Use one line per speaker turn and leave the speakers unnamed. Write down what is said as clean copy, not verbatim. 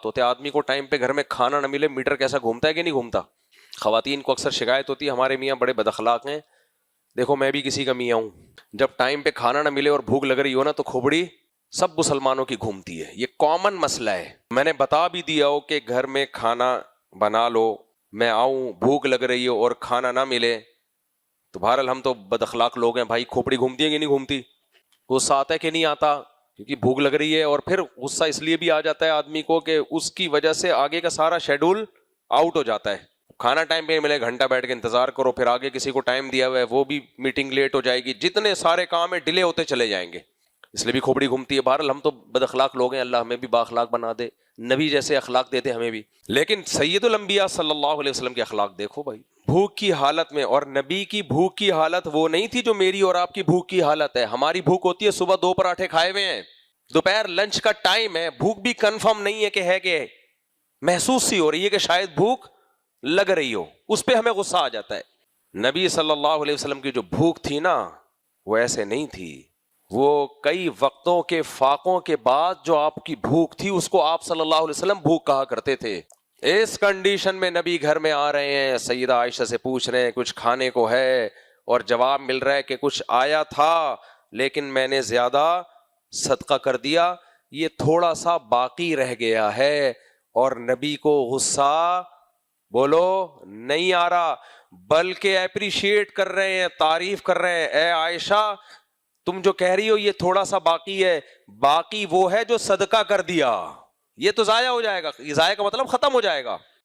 حالات ہوتے ہیں. آدمی کو ٹائم پہ گھر میں کھانا نہ ملے میٹر کیسا گھومتا ہے کہ نہیں گھومتا. خواتین کو اکثر شکایت ہوتی ہے ہمارے میاں بڑے بد اخلاق ہیں. دیکھو میں بھی کسی کا میاں ہوں, جب ٹائم پہ کھانا نہ ملے اور بھوک لگ رہی ہو نا تو کھوپڑی سب مسلمانوں کی گھومتی ہے. یہ کامن مسئلہ ہے. میں نے بتا بھی دیا ہو کہ گھر میں کھانا بنا لو, میں آؤں, بھوک لگ رہی ہو اور کھانا نہ ملے تو بہرحال ہم تو بد اخلاق لوگ ہیں بھائی. کھوپڑی گھومتی ہے کہ نہیں گھومتی؟ غصہ آتا ہے کہ نہیں آتا؟ کیونکہ بھوک لگ رہی ہے. اور پھر غصہ اس لیے بھی آ جاتا ہے آدمی کو کہ اس کی وجہ سے آگے کا سارا شیڈول آؤٹ ہو جاتا ہے. کھانا ٹائم پہ ملے, گھنٹہ بیٹھ کے انتظار کرو, پھر آگے کسی کو ٹائم دیا ہوا ہے وہ بھی میٹنگ لیٹ ہو جائے گی, جتنے سارے کام ہیں ڈیلے ہوتے چلے جائیں گے, اس لیے بھی کھوپڑی گھومتی ہے. بہرحال ہم تو بد اخلاق لوگ ہیں, اللہ ہمیں بھی با اخلاق بنا دے, نبی جیسے اخلاق دے دے ہمیں بھی. لیکن سید الانبیاء صلی اللہ علیہ وسلم کے اخلاق دیکھو بھائی, بھوک کی حالت میں. اور نبی کی بھوک کی حالت وہ نہیں تھی جو میری اور آپ کی بھوک کی حالت ہے. ہماری بھوک ہوتی ہے صبح 2 پراٹھے کھائے ہوئے ہیں, دوپہر لنچ کا ٹائم ہے, بھوک بھی کنفرم نہیں ہے کہ ہے کہ محسوس سی ہو رہی ہے کہ شاید بھوک لگ رہی ہو, اس پہ ہمیں غصہ آ جاتا ہے. نبی صلی اللہ علیہ وسلم کی جو بھوک تھی نا وہ ایسے نہیں تھی. وہ کئی وقتوں کے فاقوں کے بعد جو آپ کی بھوک تھی اس کو آپ صلی اللہ علیہ وسلم بھوک کہا کرتے تھے. اس کنڈیشن میں نبی گھر میں آ رہے ہیں, سیدہ عائشہ سے پوچھ رہے ہیں کچھ کھانے کو ہے, اور جواب مل رہا ہے کہ کچھ آیا تھا لیکن میں نے زیادہ صدقہ کر دیا, یہ تھوڑا سا باقی رہ گیا ہے. اور نبی کو غصہ بولو نہیں آ رہا, بلکہ اپریشیٹ کر رہے ہیں, تعریف کر رہے ہیں. اے عائشہ تم جو کہہ رہی ہو یہ تھوڑا سا باقی ہے, باقی وہ ہے جو صدقہ کر دیا, یہ تو ضائع ہو جائے گا. یہ ضائع کا مطلب ختم ہو جائے گا.